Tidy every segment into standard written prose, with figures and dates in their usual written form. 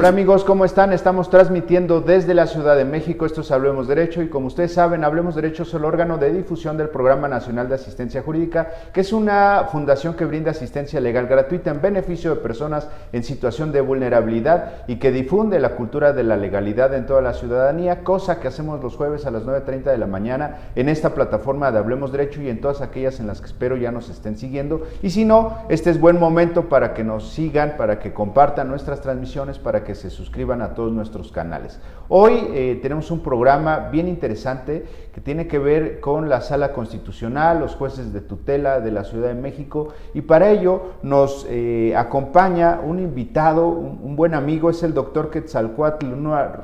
Hola amigos, ¿cómo están? Estamos transmitiendo desde la Ciudad de México, esto es Hablemos Derecho y como ustedes saben, Hablemos Derecho es el órgano de difusión del Programa Nacional de Asistencia Jurídica, que es una fundación que brinda asistencia legal gratuita en beneficio de personas en situación de vulnerabilidad y que difunde la cultura de la legalidad en toda la ciudadanía, cosa que hacemos los jueves a las 9:30 de la mañana en esta plataforma de Hablemos Derecho y en todas aquellas en las que espero ya nos estén siguiendo. Y si no, este es buen momento para que nos sigan, para que compartan nuestras transmisiones, para que se suscriban a todos nuestros canales. Hoy tenemos un programa bien interesante que tiene que ver con la Sala Constitucional, los jueces de tutela de la Ciudad de México, y para ello nos acompaña un invitado, un buen amigo, es el doctor Quetzalcóatl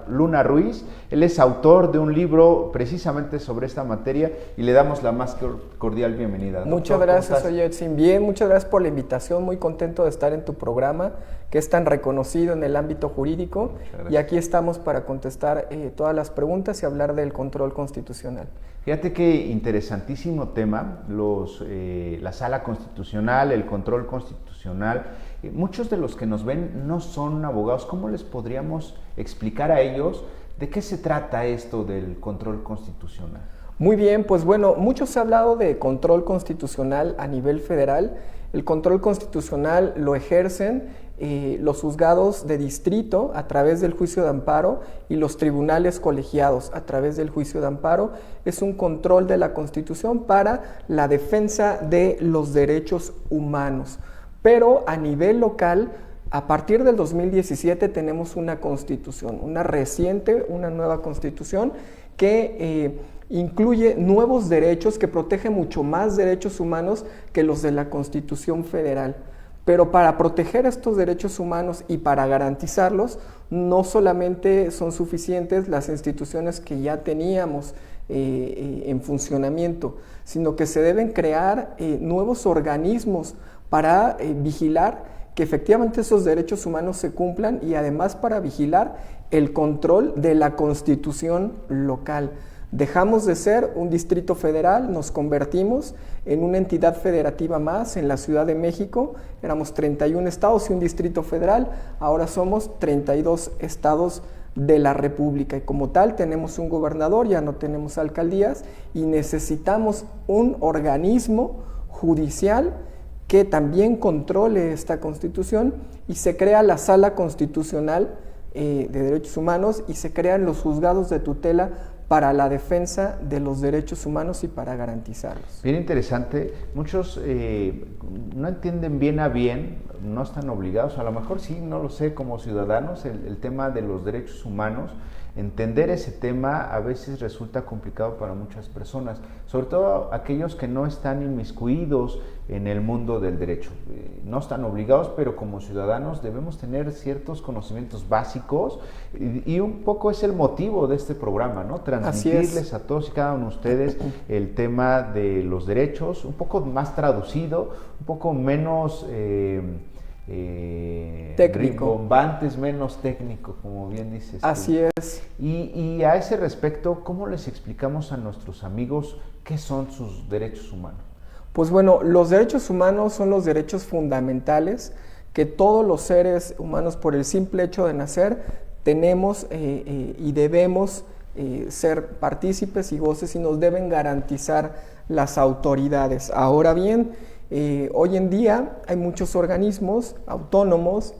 Luna Ruiz. Él es autor de un libro precisamente sobre esta materia y le damos la más cordial bienvenida. Doctor, muchas gracias, Oyetsin. Bien, muchas gracias por la invitación, muy contento de estar en tu programa, que es tan reconocido en el ámbito jurídico, y aquí estamos para contestar todas las preguntas y hablar del control constitucional. Fíjate qué interesantísimo tema, la Sala Constitucional, el control constitucional. Muchos de los que nos ven no son abogados. ¿Cómo les podríamos explicar a ellos de qué se trata esto del control constitucional? Muy bien, pues bueno, mucho se ha hablado de control constitucional a nivel federal. El control constitucional lo ejercen los juzgados de distrito a través del juicio de amparo y los tribunales colegiados a través del juicio de amparo. Es un control de la Constitución para la defensa de los derechos humanos. Pero a nivel local, a partir del 2017 tenemos una constitución, una nueva constitución que incluye nuevos derechos que protege mucho más derechos humanos que los de la Constitución Federal. Pero para proteger estos derechos humanos y para garantizarlos, no solamente son suficientes las instituciones que ya teníamos en funcionamiento, sino que se deben crear nuevos organismos para vigilar que efectivamente esos derechos humanos se cumplan y además para vigilar el control de la Constitución local. Dejamos de ser un distrito federal, nos convertimos en una entidad federativa más en la Ciudad de México. Éramos 31 estados y un distrito federal, ahora somos 32 estados de la República y como tal tenemos un gobernador, ya no tenemos alcaldías y necesitamos un organismo judicial que también controle esta Constitución y se crea la Sala Constitucional de Derechos Humanos y se crean los juzgados de tutela para la defensa de los derechos humanos y para garantizarlos. Bien interesante. Muchos no entienden bien a bien, no están obligados, a lo mejor sí, no lo sé, como ciudadanos, el tema de los derechos humanos. Entender ese tema a veces resulta complicado para muchas personas, sobre todo aquellos que no están inmiscuidos en el mundo del derecho. No están obligados, pero como ciudadanos debemos tener ciertos conocimientos básicos y un poco es el motivo de este programa, ¿no? Transmitirles a todos y cada uno de ustedes el tema de los derechos, un poco más traducido, un poco menos técnico, rimbombantes, menos técnico, como bien dices. Así es. Y a ese respecto, ¿cómo les explicamos a nuestros amigos qué son sus derechos humanos? Pues bueno, los derechos humanos son los derechos fundamentales que todos los seres humanos, por el simple hecho de nacer, tenemos y debemos ser partícipes y voces y nos deben garantizar las autoridades. Ahora bien, hoy en día hay muchos organismos autónomos,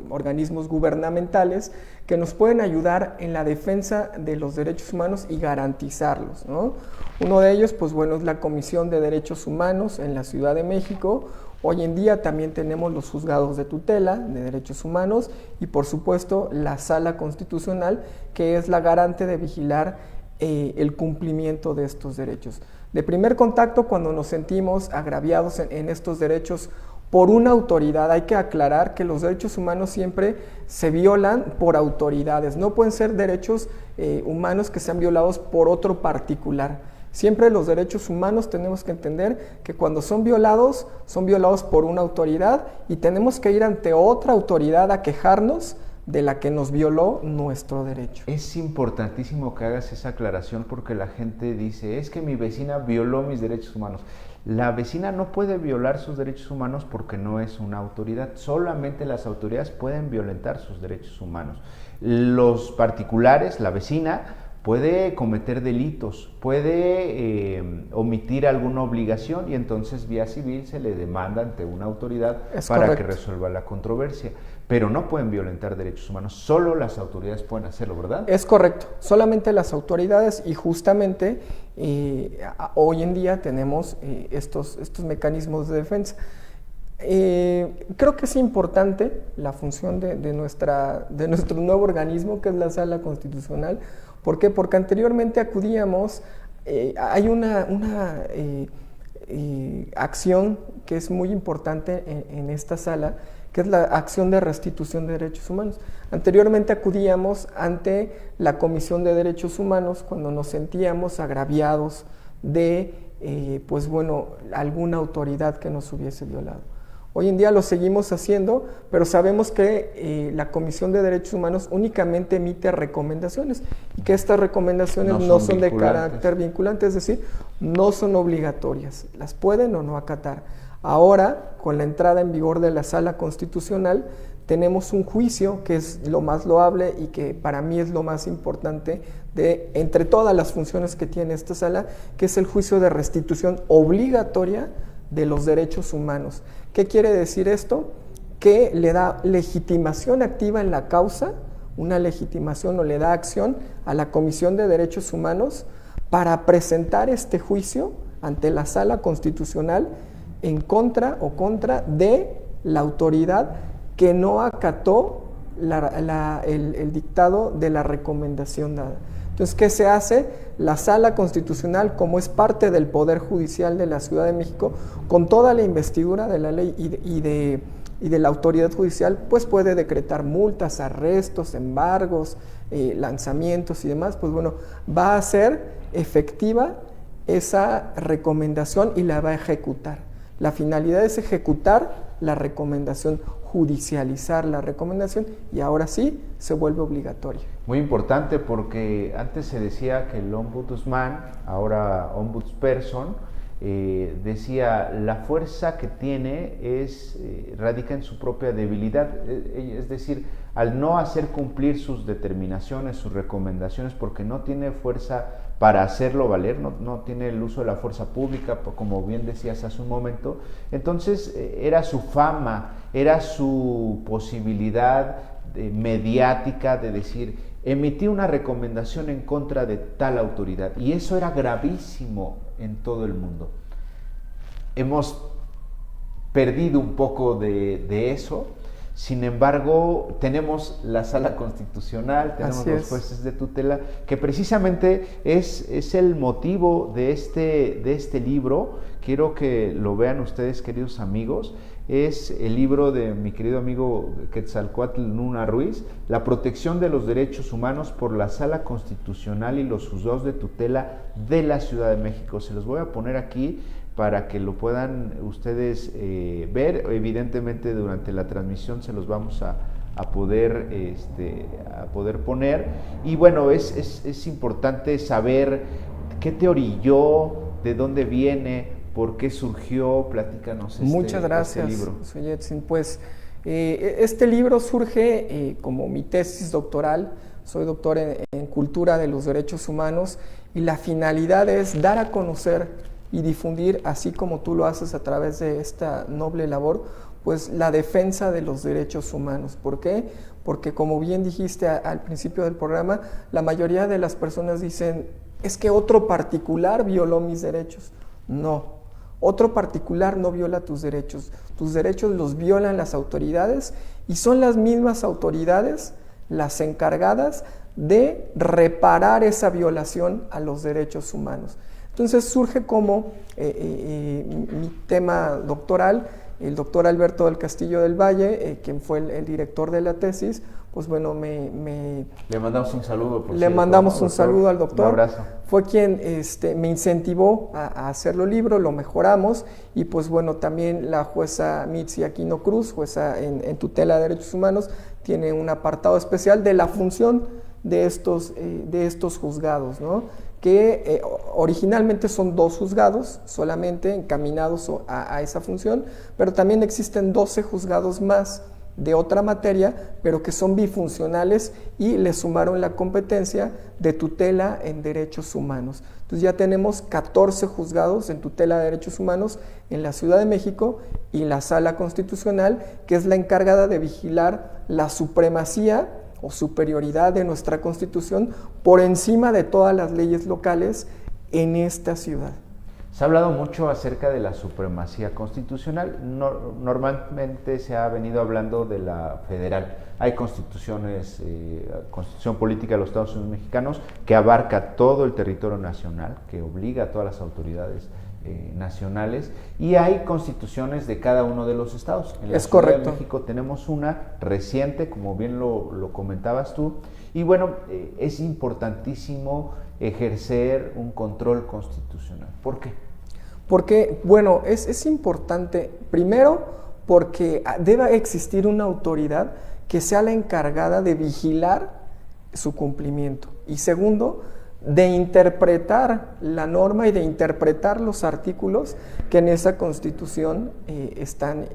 organismos gubernamentales que nos pueden ayudar en la defensa de los derechos humanos y garantizarlos, ¿no? Uno de ellos, pues bueno, es la Comisión de Derechos Humanos en la Ciudad de México. Hoy en día también tenemos los juzgados de tutela de derechos humanos y por supuesto la Sala Constitucional, que es la garante de vigilar el cumplimiento de estos derechos. De primer contacto, cuando nos sentimos agraviados en estos derechos por una autoridad, hay que aclarar que los derechos humanos siempre se violan por autoridades, no pueden ser derechos humanos que sean violados por otro particular. Siempre los derechos humanos tenemos que entender que cuando son violados por una autoridad y tenemos que ir ante otra autoridad a quejarnos de la que nos violó nuestro derecho. Es importantísimo que hagas esa aclaración porque la gente dice, es que mi vecina violó mis derechos humanos. La vecina no puede violar sus derechos humanos porque no es una autoridad. Solamente las autoridades pueden violentar sus derechos humanos. Los particulares, la vecina, puede cometer delitos, puede omitir alguna obligación y entonces vía civil se le demanda ante una autoridad para que resuelva la controversia. Pero no pueden violentar derechos humanos, solo las autoridades pueden hacerlo, ¿verdad? Es correcto, solamente las autoridades y justamente hoy en día tenemos estos mecanismos de defensa. Creo que es importante la función de nuestro nuevo organismo, que es la Sala Constitucional. ¿Por qué? Porque anteriormente acudíamos, hay una acción que es muy importante en esta sala, que es la acción de restitución de derechos humanos. Anteriormente acudíamos ante la Comisión de Derechos Humanos cuando nos sentíamos agraviados de, alguna autoridad que nos hubiese violado. Hoy en día lo seguimos haciendo, pero sabemos que la Comisión de Derechos Humanos únicamente emite recomendaciones y que estas recomendaciones no son de carácter vinculante, es decir, no son obligatorias, las pueden o no acatar. Ahora, con la entrada en vigor de la Sala Constitucional, tenemos un juicio que es lo más loable y que para mí es lo más importante entre todas las funciones que tiene esta sala, que es el juicio de restitución obligatoria de los derechos humanos. ¿Qué quiere decir esto? Que le da legitimación activa en la causa, una legitimación o le da acción a la Comisión de Derechos Humanos para presentar este juicio ante la Sala Constitucional en contra de la autoridad que no acató el dictado de la recomendación dada. Entonces, ¿qué se hace? La Sala Constitucional, como es parte del Poder Judicial de la Ciudad de México, con toda la investidura de la ley y de la autoridad judicial, pues puede decretar multas, arrestos, embargos, lanzamientos y demás. Pues bueno, va a hacer efectiva esa recomendación y la va a ejecutar. La finalidad es ejecutar la recomendación, judicializar la recomendación y ahora sí se vuelve obligatoria. Muy importante porque antes se decía que el ombudsman, ahora ombudsperson, decía la fuerza que tiene radica en su propia debilidad, es decir, al no hacer cumplir sus determinaciones, sus recomendaciones, porque no tiene fuerza para hacerlo valer, no tiene el uso de la fuerza pública, como bien decías hace un momento, entonces era su fama, era su posibilidad mediática de decir, emití una recomendación en contra de tal autoridad, y eso era gravísimo en todo el mundo. Hemos perdido un poco de eso. Sin embargo, tenemos la Sala Constitucional, tenemos los jueces de tutela, que precisamente es el motivo de este libro. Quiero que lo vean ustedes, queridos amigos. Es el libro de mi querido amigo Quetzalcóatl Luna Ruiz, La protección de los derechos humanos por la Sala Constitucional y los juzgados de tutela de la Ciudad de México. Se los voy a poner aquí para que lo puedan ustedes ver. Evidentemente durante la transmisión se los vamos a poder poner. Y bueno, es importante saber qué te orilló, de dónde viene, por qué surgió. Platícanos Muchas gracias, libro. Soy Edson. Pues este libro surge como mi tesis doctoral. Soy doctor en Cultura de los Derechos Humanos y la finalidad es dar a conocer y difundir, así como tú lo haces a través de esta noble labor, pues la defensa de los derechos humanos. ¿Por qué? Porque como bien dijiste al principio del programa, la mayoría de las personas dicen, es que otro particular violó mis derechos. No, otro particular no viola tus derechos los violan las autoridades y son las mismas autoridades las encargadas de reparar esa violación a los derechos humanos. Entonces surge como mi tema doctoral, el doctor Alberto del Castillo del Valle, quien fue el director de la tesis, pues bueno, le mandamos un saludo. Le mandamos un saludo al doctor. Un abrazo. Fue quien me incentivó a hacerlo libro, lo mejoramos, y pues bueno, también la jueza Mitzi Aquino Cruz, jueza en tutela de derechos humanos, tiene un apartado especial de la función de estos juzgados, ¿no? Que originalmente son 2 juzgados solamente encaminados a esa función, pero también existen 12 juzgados más de otra materia, pero que son bifuncionales y le sumaron la competencia de tutela en derechos humanos. Entonces ya tenemos 14 juzgados en tutela de derechos humanos en la Ciudad de México, y la Sala Constitucional, que es la encargada de vigilar la supremacía o superioridad de nuestra Constitución por encima de todas las leyes locales en esta ciudad. Se ha hablado mucho acerca de la supremacía constitucional. Normalmente se ha venido hablando de la federal. Hay constituciones, constitución política de los Estados Unidos mexicanos, que abarca todo el territorio nacional, que obliga a todas las autoridades nacionales, y hay constituciones de cada uno de los estados. En la Ciudad de México tenemos una reciente, como bien lo comentabas tú, y bueno, es importantísimo ejercer un control constitucional. ¿Por qué? Porque, bueno, es importante, primero, porque debe existir una autoridad que sea la encargada de vigilar su cumplimiento, y segundo, de interpretar la norma y de interpretar los artículos que en esa Constitución están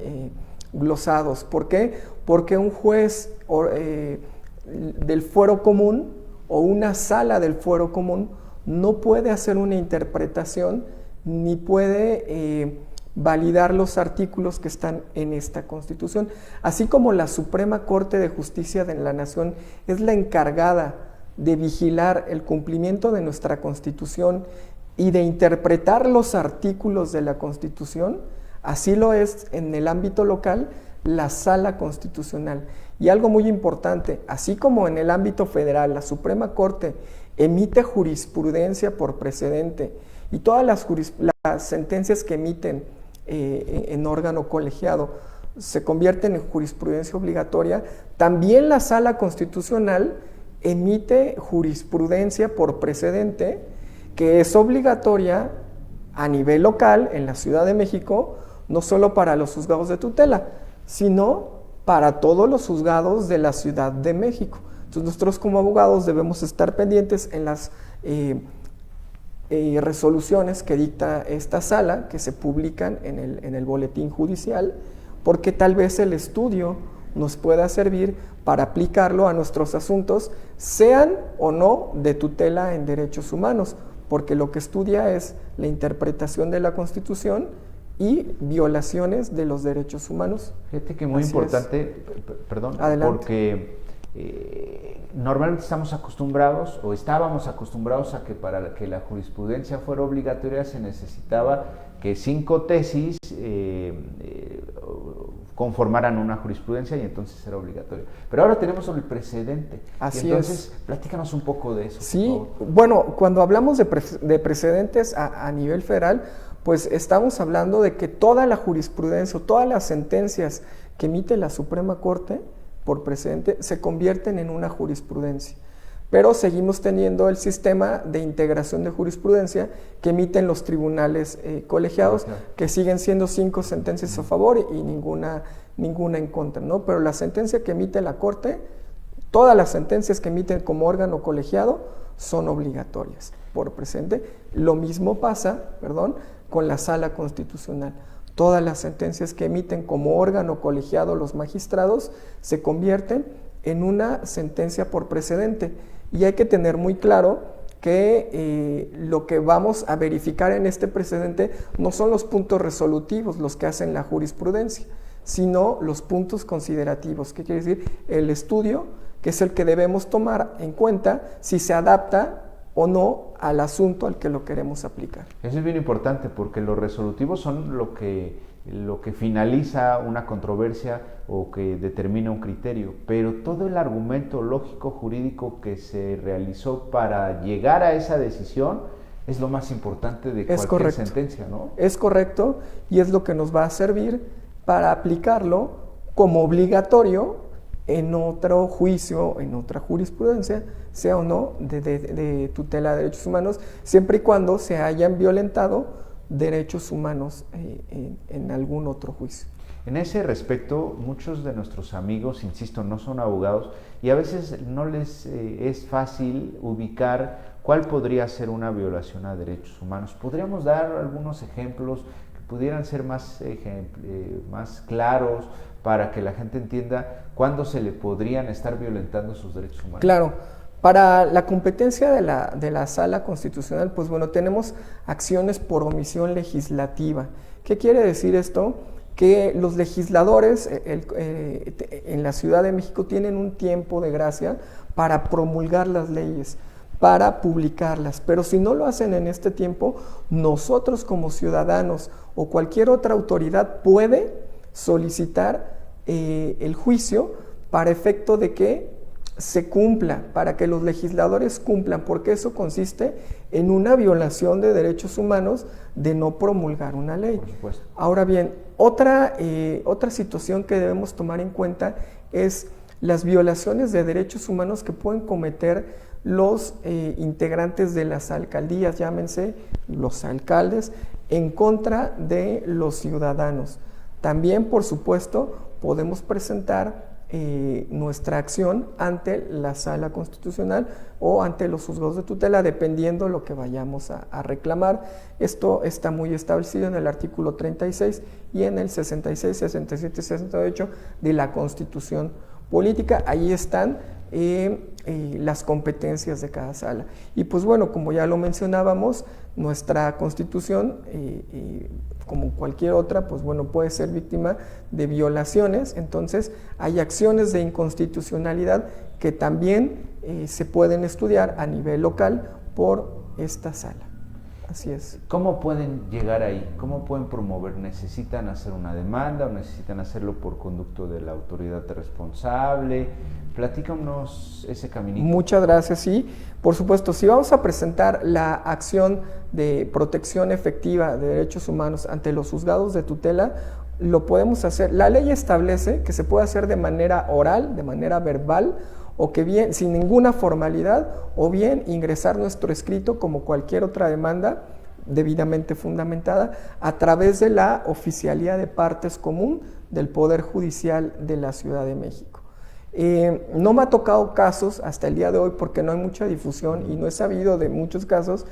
glosados. ¿Por qué? Porque un juez del fuero común o una sala del fuero común no puede hacer una interpretación ni puede validar los artículos que están en esta Constitución. Así como la Suprema Corte de Justicia de la Nación es la encargada de vigilar el cumplimiento de nuestra Constitución y de interpretar los artículos de la Constitución, así lo es en el ámbito local la Sala Constitucional. Y algo muy importante, así como en el ámbito federal la Suprema Corte emite jurisprudencia por precedente, y todas las sentencias que emiten en órgano colegiado se convierten en jurisprudencia obligatoria, también la Sala Constitucional emite jurisprudencia por precedente, que es obligatoria a nivel local en la Ciudad de México, no solo para los juzgados de tutela, sino para todos los juzgados de la Ciudad de México. Entonces nosotros como abogados debemos estar pendientes en las resoluciones que dicta esta sala, que se publican en el boletín judicial, porque tal vez el estudio nos pueda servir para aplicarlo a nuestros asuntos, sean o no de tutela en derechos humanos, porque lo que estudia es la interpretación de la Constitución y violaciones de los derechos humanos. Fíjate que muy importante, perdón, adelante. Porque normalmente estábamos acostumbrados, o estábamos acostumbrados a que para que la jurisprudencia fuera obligatoria se necesitaba que 5 tesis conformaran una jurisprudencia, y entonces era obligatorio. Pero ahora tenemos el precedente. Así entonces, platícanos un poco de eso. Sí, bueno, cuando hablamos de precedentes a nivel federal, pues estamos hablando de que toda la jurisprudencia, todas las sentencias que emite la Suprema Corte por precedente se convierten en una jurisprudencia. Pero seguimos teniendo el sistema de integración de jurisprudencia que emiten los tribunales colegiados, que siguen siendo 5 sentencias a favor y ninguna en contra, ¿no? Pero la sentencia que emite la Corte, todas las sentencias que emiten como órgano colegiado son obligatorias por precedente. Lo mismo pasa, con la Sala Constitucional. Todas las sentencias que emiten como órgano colegiado los magistrados se convierten en una sentencia por precedente. Y hay que tener muy claro que lo que vamos a verificar en este precedente no son los puntos resolutivos los que hacen la jurisprudencia, sino los puntos considerativos. ¿Qué quiere decir? El estudio, que es el que debemos tomar en cuenta si se adapta o no al asunto al que lo queremos aplicar. Eso es bien importante, porque los resolutivos son lo que finaliza una controversia o que determina un criterio, pero todo el argumento lógico jurídico que se realizó para llegar a esa decisión es lo más importante de cualquier sentencia, ¿no? Es correcto, y es lo que nos va a servir para aplicarlo como obligatorio en otro juicio, en otra jurisprudencia, sea o no de tutela de derechos humanos, siempre y cuando se hayan violentado derechos humanos en algún otro juicio. En ese respecto, muchos de nuestros amigos, insisto, no son abogados y a veces no les es fácil ubicar cuál podría ser una violación a derechos humanos. ¿Podríamos dar algunos ejemplos que pudieran ser más claros para que la gente entienda cuándo se le podrían estar violentando sus derechos humanos? Claro. Para la competencia de la Sala Constitucional, pues bueno, tenemos acciones por omisión legislativa. ¿Qué quiere decir esto? Que los legisladores en la Ciudad de México tienen un tiempo de gracia para promulgar las leyes, para publicarlas, pero si no lo hacen en este tiempo, nosotros como ciudadanos o cualquier otra autoridad puede solicitar el juicio para efecto de que se cumpla, para que los legisladores cumplan, porque eso consiste en una violación de derechos humanos de no promulgar una ley. Por supuesto. Ahora bien, otra situación que debemos tomar en cuenta es las violaciones de derechos humanos que pueden cometer los integrantes de las alcaldías, llámense los alcaldes, en contra de los ciudadanos. También, por supuesto, podemos presentar nuestra acción ante la Sala Constitucional o ante los juzgados de tutela, dependiendo lo que vayamos a reclamar. Esto está muy establecido en el artículo 36 y en el 66, 67 y 68 de la Constitución Política. Ahí están las competencias de cada sala. Y pues bueno, como ya lo mencionábamos, nuestra Constitución, como cualquier otra, pues bueno, puede ser víctima de violaciones. Entonces hay acciones de inconstitucionalidad que también se pueden estudiar a nivel local por esta sala. Así es. ¿Cómo pueden llegar ahí? ¿Cómo pueden promover? ¿Necesitan hacer una demanda o necesitan hacerlo por conducto de la autoridad responsable? Platícanos ese caminito. Muchas gracias, sí. Por supuesto, si vamos a presentar la acción de protección efectiva de derechos humanos ante los juzgados de tutela, lo podemos hacer. La ley establece que se puede hacer de manera oral, de manera verbal, o que bien sin ninguna formalidad, o bien ingresar nuestro escrito como cualquier otra demanda debidamente fundamentada a través de la Oficialía de Partes Común del Poder Judicial de la Ciudad de México. No me ha tocado casos hasta el día de hoy porque no hay mucha difusión y no he sabido de muchos casos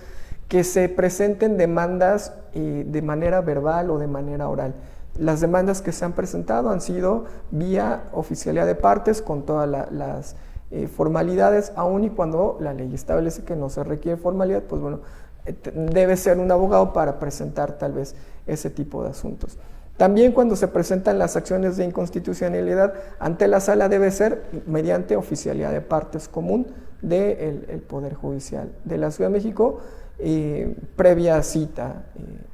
que se presenten demandas de manera verbal o de manera oral. Las demandas que se han presentado han sido vía Oficialía de Partes con todas las formalidades, aun y cuando la ley establece que no se requiere formalidad, pues bueno, debe ser un abogado para presentar tal vez ese tipo de asuntos. También cuando se presentan las acciones de inconstitucionalidad ante la sala debe ser mediante Oficialía de Partes Común del Poder Judicial de la Ciudad de México, previa cita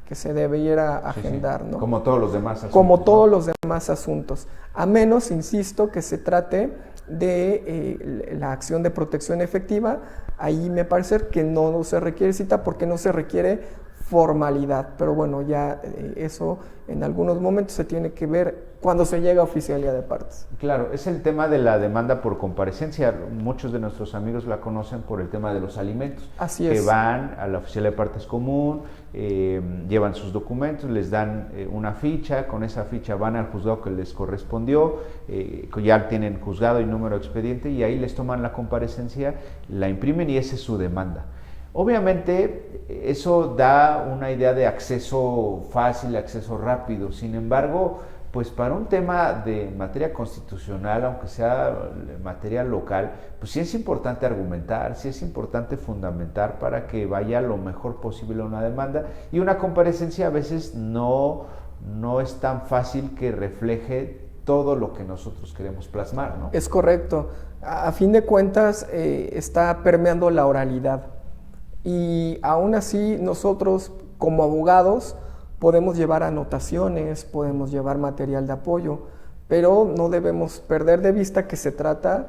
que se debe ir a agendar, ¿no? Como todos los demás asuntos. Como todos los demás asuntos, a menos, insisto, que se trate de la acción de protección efectiva. Ahí me parece que no se requiere cita porque no se requiere formalidad, pero bueno, ya eso en algunos momentos se tiene que ver cuando se llega a Oficialía de Partes. Claro, es el tema de la demanda por comparecencia. Muchos de nuestros amigos la conocen por el tema de los alimentos. Así es. Que van a la Oficialía de Partes Común, llevan sus documentos, les dan una ficha, con esa ficha van al juzgado que les correspondió, ya tienen juzgado y número de expediente y ahí les toman la comparecencia, la imprimen y esa es su demanda. Obviamente eso da una idea de acceso fácil, acceso rápido, sin embargo, pues para un tema de materia constitucional, aunque sea materia local, pues sí es importante argumentar, sí es importante fundamentar para que vaya lo mejor posible una demanda y una comparecencia a veces no es tan fácil que refleje todo lo que nosotros queremos plasmar, ¿no? Es correcto. A fin de cuentas está permeando la oralidad. Y aún así nosotros como abogados podemos llevar anotaciones, podemos llevar material de apoyo, pero no debemos perder de vista que se trata,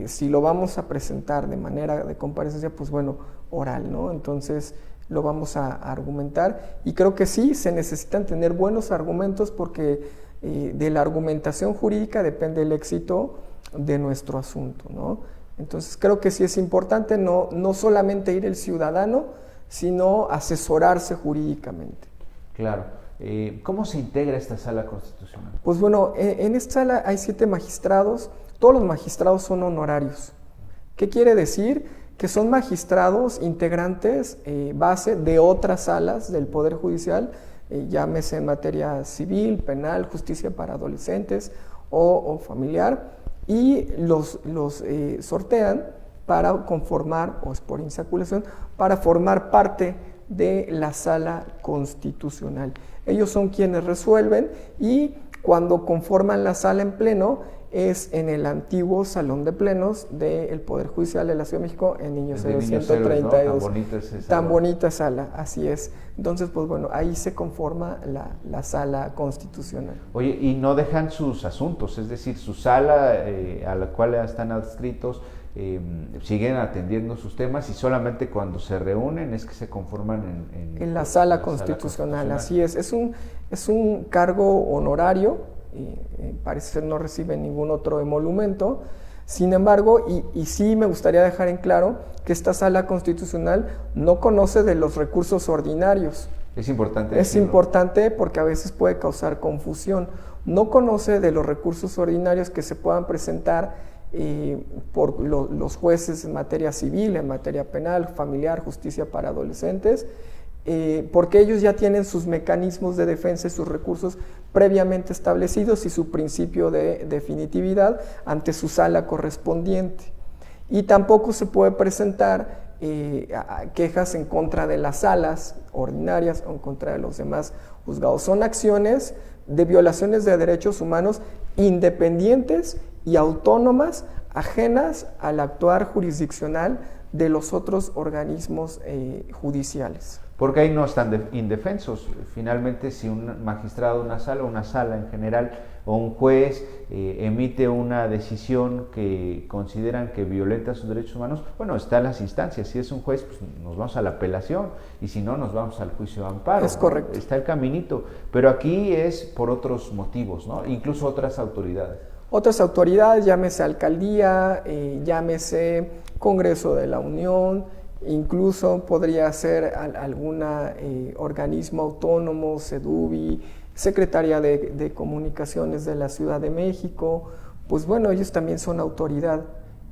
si lo vamos a presentar de manera de comparecencia, pues bueno, oral, ¿no? Entonces lo vamos a argumentar y creo que sí, se necesitan tener buenos argumentos porque de la argumentación jurídica depende el éxito de nuestro asunto, ¿no? Entonces creo que sí es importante no solamente ir el ciudadano, sino asesorarse jurídicamente. Claro. ¿Cómo se integra esta sala constitucional? Pues bueno, en esta sala hay 7 magistrados, todos los magistrados son honorarios. ¿Qué quiere decir? Que son magistrados integrantes base de otras salas del Poder Judicial, llámese en materia civil, penal, justicia para adolescentes o familiar, y los sortean para conformar, o es por insaculación, para formar parte de la sala constitucional. Ellos son quienes resuelven, y cuando conforman la sala en pleno es en el antiguo salón de plenos del Poder Judicial de la Ciudad de México, en Niño Cero 132. ¿No? Tan bonita es esa Tan bonita sala, así es. Entonces, pues bueno, ahí se conforma la sala constitucional. Oye, y no dejan sus asuntos, es decir, su sala a la cual están adscritos, siguen atendiendo sus temas, y solamente cuando se reúnen es que se conforman en la sala constitucional. Así es. Es un cargo honorario, parece ser no recibe ningún otro emolumento. Sin embargo, y sí me gustaría dejar en claro que esta sala constitucional no conoce de los recursos ordinarios. Es importante. Es importante porque a veces puede causar confusión. No conoce de los recursos ordinarios que se puedan presentar por los jueces en materia civil, en materia penal, familiar, justicia para adolescentes, porque ellos ya tienen sus mecanismos de defensa y sus recursos previamente establecidos y su principio de definitividad ante su sala correspondiente. Y tampoco se puede presentar quejas en contra de las salas ordinarias o en contra de los demás juzgados. Son acciones de violaciones de derechos humanos independientes y autónomas, ajenas al actuar jurisdiccional de los otros organismos judiciales. Porque ahí no están indefensos. Finalmente, si un magistrado de una sala en general, o un juez emite una decisión que consideran que violenta sus derechos humanos, bueno, están las instancias. Si es un juez, pues nos vamos a la apelación, y si no, nos vamos al juicio de amparo. Es correcto. ¿No? Está el caminito. Pero aquí es por otros motivos, ¿no? Incluso otras autoridades. Otras autoridades, llámese alcaldía, llámese Congreso de la Unión, incluso podría ser algún organismo autónomo, SEDUBI, Secretaría de Comunicaciones de la Ciudad de México. Pues bueno, ellos también son autoridad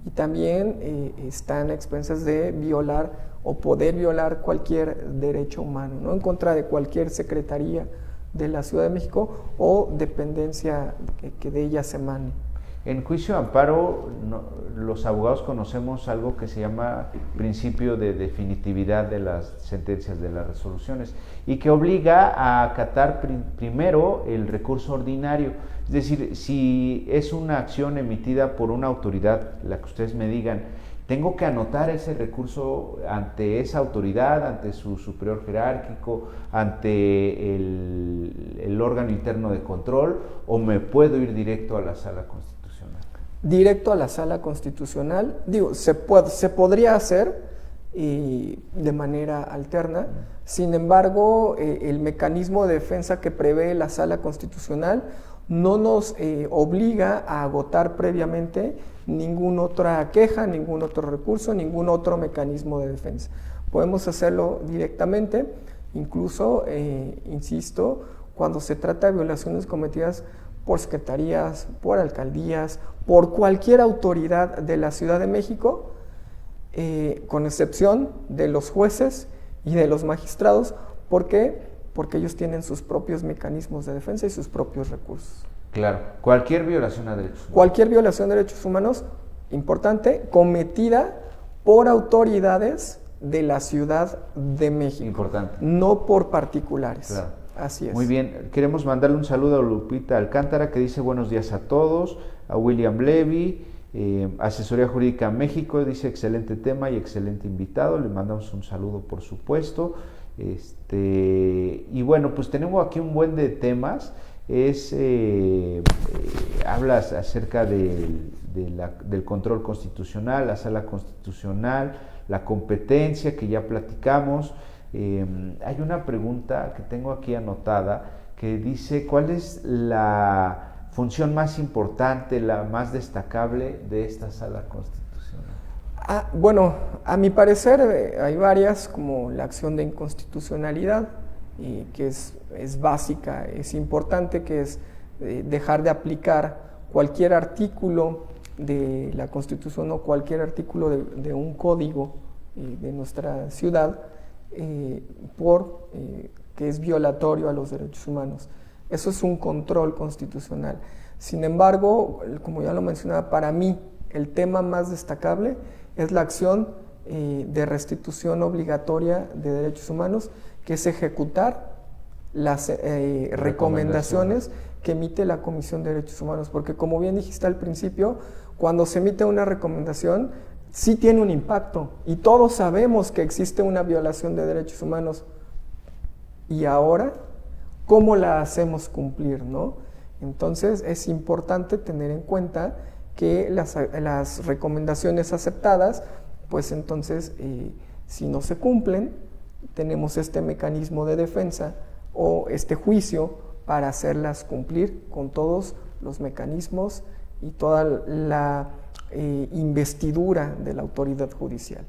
y también están a expensas de violar o poder violar cualquier derecho humano, ¿no? En contra de cualquier secretaría de la Ciudad de México o dependencia que de ella se emane. En juicio de amparo, los abogados conocemos algo que se llama principio de definitividad de las sentencias, de las resoluciones, y que obliga a acatar primero el recurso ordinario. Es decir, si es una acción emitida por una autoridad, la que ustedes me digan, tengo que anotar ese recurso ante esa autoridad, ante su superior jerárquico, ante el órgano interno de control, o me puedo ir directo a la sala constitucional. Directo a la sala constitucional, digo, se podría hacer de manera alterna. Sin embargo, el mecanismo de defensa que prevé la sala constitucional no nos obliga a agotar previamente ninguna otra queja, ningún otro recurso, ningún otro mecanismo de defensa. Podemos hacerlo directamente, incluso, insisto, cuando se trata de violaciones cometidas por secretarías, por alcaldías, por cualquier autoridad de la Ciudad de México, con excepción de los jueces y de los magistrados. ¿Por qué? Porque ellos tienen sus propios mecanismos de defensa y sus propios recursos. Claro, cualquier violación a derechos humanos. Cualquier violación de derechos humanos, importante, cometida por autoridades de la Ciudad de México. Importante. No por particulares. Claro. Así es. Muy bien, queremos mandarle un saludo a Lupita Alcántara, que dice buenos días a todos, a William Levy, Asesoría Jurídica México, dice excelente tema y excelente invitado, le mandamos un saludo por supuesto. Y bueno, pues tenemos aquí un buen de temas. Hablas acerca del control constitucional, la sala constitucional, la competencia que ya platicamos. Hay una pregunta que tengo aquí anotada que dice, ¿cuál es la función más importante, la más destacable de esta sala constitucional? Bueno, a mi parecer hay varias, como la acción de inconstitucionalidad, que es básica, es importante, que es dejar de aplicar cualquier artículo de la Constitución o cualquier artículo de un código de nuestra ciudad que es violatorio a los derechos humanos. Eso es un control constitucional. Sin embargo, como ya lo mencionaba, para mí el tema más destacable es la acción de restitución obligatoria de derechos humanos, que es ejecutar las recomendaciones que emite la Comisión de Derechos Humanos, porque como bien dijiste al principio, cuando se emite una recomendación, sí tiene un impacto, y todos sabemos que existe una violación de derechos humanos, y ahora, ¿cómo la hacemos cumplir, no? Entonces, es importante tener en cuenta que las recomendaciones aceptadas, pues entonces, si no se cumplen, tenemos este mecanismo de defensa o este juicio para hacerlas cumplir con todos los mecanismos y toda la investidura de la autoridad judicial.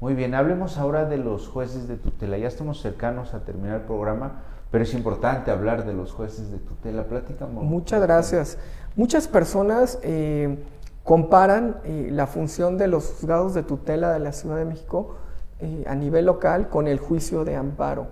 Muy bien, hablemos ahora de los jueces de tutela. Ya estamos cercanos a terminar el programa, pero es importante hablar de los jueces de tutela. Platícame. Muchas gracias. Muchas personas comparan la función de los juzgados de tutela de la Ciudad de México a nivel local con el juicio de amparo.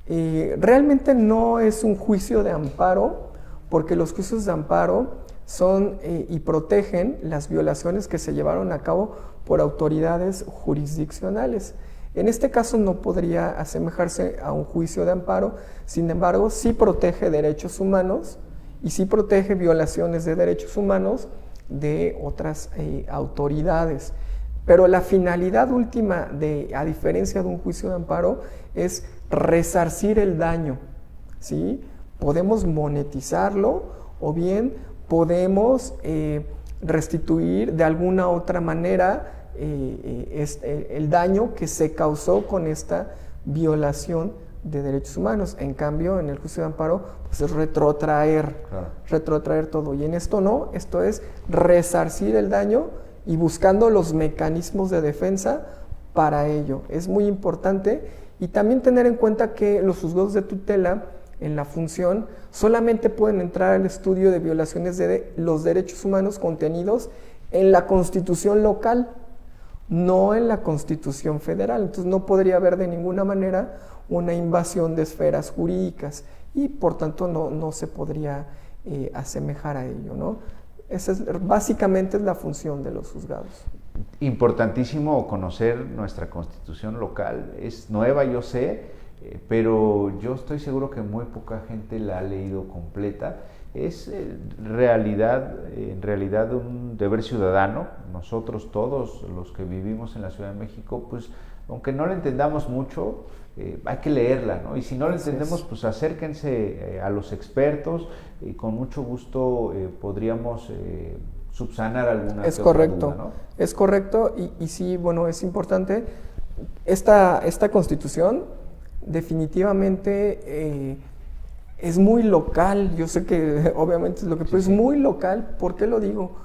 Realmente no es un juicio de amparo, porque los juicios de amparo son y protegen las violaciones que se llevaron a cabo por autoridades jurisdiccionales. En este caso no podría asemejarse a un juicio de amparo, sin embargo sí protege derechos humanos y sí protege violaciones de derechos humanos de otras autoridades. Pero la finalidad última, a diferencia de un juicio de amparo, es resarcir el daño, ¿sí? Podemos monetizarlo o bien podemos restituir de alguna otra manera el daño que se causó con esta violación de derechos humanos. En cambio, en el juicio de amparo, pues es retrotraer todo. Y en esto no, esto es resarcir el daño y buscando los mecanismos de defensa para ello. Es muy importante, y también tener en cuenta que los juzgados de tutela en la función solamente pueden entrar al estudio de violaciones de los derechos humanos contenidos en la Constitución local, no en la Constitución federal. Entonces no podría haber de ninguna manera una invasión de esferas jurídicas y por tanto no se podría asemejar a ello, ¿no? Esa básicamente es la función de los juzgados. Importantísimo conocer nuestra Constitución local. Es nueva, yo sé, pero yo estoy seguro que muy poca gente la ha leído completa. Es en realidad un deber ciudadano. Nosotros todos los que vivimos en la Ciudad de México, pues aunque no la entendamos mucho, hay que leerla, ¿no? Y si no la entendemos, pues acérquense a los expertos y con mucho gusto podríamos subsanar alguna Es correcto, duda, ¿no? Es correcto, y sí, bueno, es importante. Esta Constitución definitivamente es muy local. Yo sé que obviamente es lo que, pero es muy local. ¿Por qué lo digo?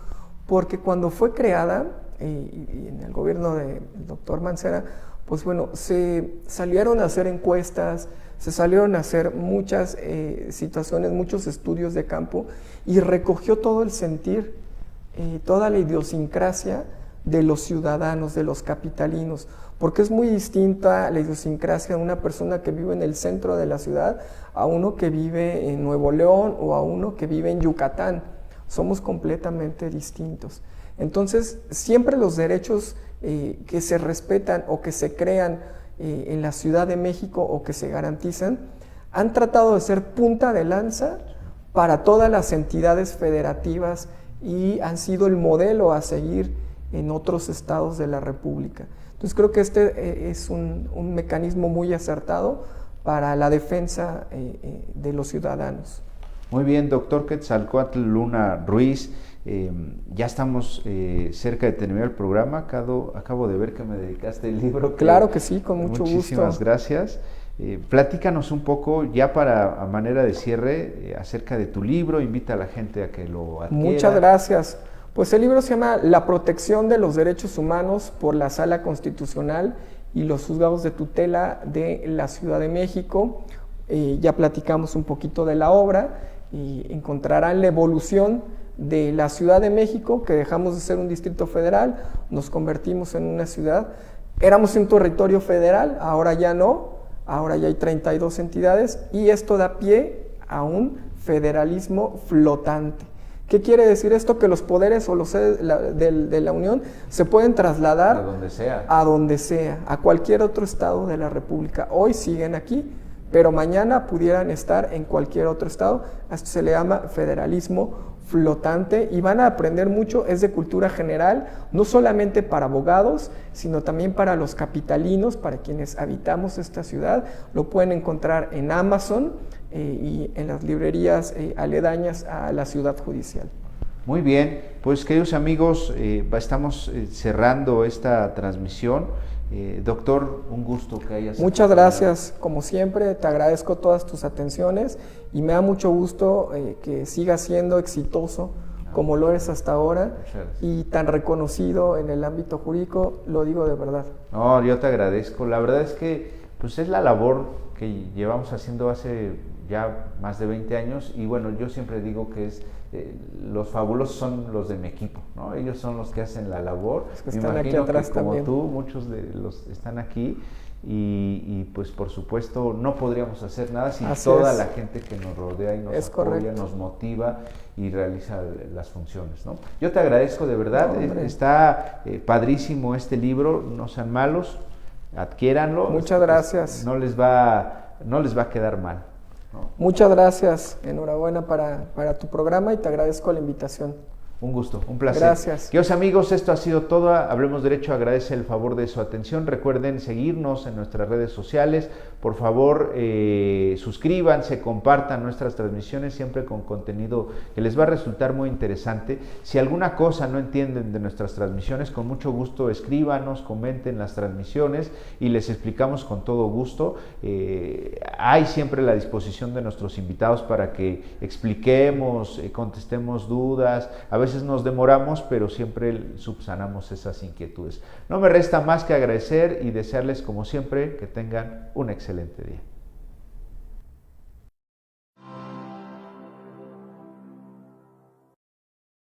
Porque cuando fue creada, y en el gobierno del doctor Mancera, pues bueno, se salieron a hacer encuestas, se salieron a hacer muchas situaciones, muchos estudios de campo, y recogió todo el sentir, toda la idiosincrasia de los ciudadanos, de los capitalinos, porque es muy distinta la idiosincrasia de una persona que vive en el centro de la ciudad a uno que vive en Nuevo León o a uno que vive en Yucatán. Somos completamente distintos. Entonces, siempre los derechos que se respetan o que se crean en la Ciudad de México o que se garantizan, han tratado de ser punta de lanza para todas las entidades federativas y han sido el modelo a seguir en otros estados de la República. Entonces creo que este es un mecanismo muy acertado para la defensa de los ciudadanos. Muy bien, doctor Quetzalcóatl Luna Ruiz, ya estamos cerca de terminar el programa. Acabo de ver que me dedicaste el libro. Claro que sí, con mucho gusto. Muchísimas gracias. Platícanos un poco, ya a manera de cierre, acerca de tu libro, invita a la gente a que lo adquiera. Muchas gracias. Pues el libro se llama La protección de los derechos humanos por la Sala Constitucional y los juzgados de tutela de la Ciudad de México. Ya platicamos un poquito de la obra y encontrarán la evolución de la Ciudad de México, que dejamos de ser un distrito federal, nos convertimos en una ciudad. Éramos un territorio federal, ahora ya no, ahora ya hay 32 entidades y esto da pie a un federalismo flotante. ¿Qué quiere decir esto? Que los poderes o los sedes de la Unión se pueden trasladar a donde sea, a cualquier otro estado de la República. Hoy siguen aquí, pero mañana pudieran estar en cualquier otro estado. Esto se le llama federalismo flotante y van a aprender mucho, es de cultura general, no solamente para abogados, sino también para los capitalinos, para quienes habitamos esta ciudad. Lo pueden encontrar en Amazon y en las librerías aledañas a la ciudad judicial. Muy bien, pues queridos amigos, estamos cerrando esta transmisión. Doctor, un gusto que hayas... Muchas gracias, como siempre, te agradezco todas tus atenciones y me da mucho gusto que sigas siendo exitoso como lo eres hasta ahora y tan reconocido en el ámbito jurídico, lo digo de verdad. No, yo te agradezco, la verdad es que pues es la labor que llevamos haciendo hace ya más de 20 años y bueno, yo siempre digo que es... los fabulosos son los de mi equipo, ¿no? Ellos son los que hacen la labor. Es que están aquí atrás que como también. tú, muchos de los están aquí y pues por supuesto no podríamos hacer nada sin toda la gente que nos rodea y nos apoya, nos motiva y realiza las funciones, ¿no? Yo te agradezco de verdad, está padrísimo este libro, no sean malos, adquiéranlo. Muchas gracias. No les va a quedar mal. ¿No? Muchas gracias, enhorabuena para tu programa y te agradezco la invitación. Un gusto, un placer. Gracias. Queridos amigos, esto ha sido todo. Hablemos Derecho agradece el favor de su atención. Recuerden seguirnos en nuestras redes sociales. Por favor, suscríbanse, compartan nuestras transmisiones siempre con contenido que les va a resultar muy interesante. Si alguna cosa no entienden de nuestras transmisiones, con mucho gusto escríbanos, comenten las transmisiones y les explicamos con todo gusto. Hay siempre la disposición de nuestros invitados para que expliquemos, contestemos dudas. A veces nos demoramos, pero siempre subsanamos esas inquietudes. No me resta más que agradecer y desearles, como siempre, que tengan un excelente día.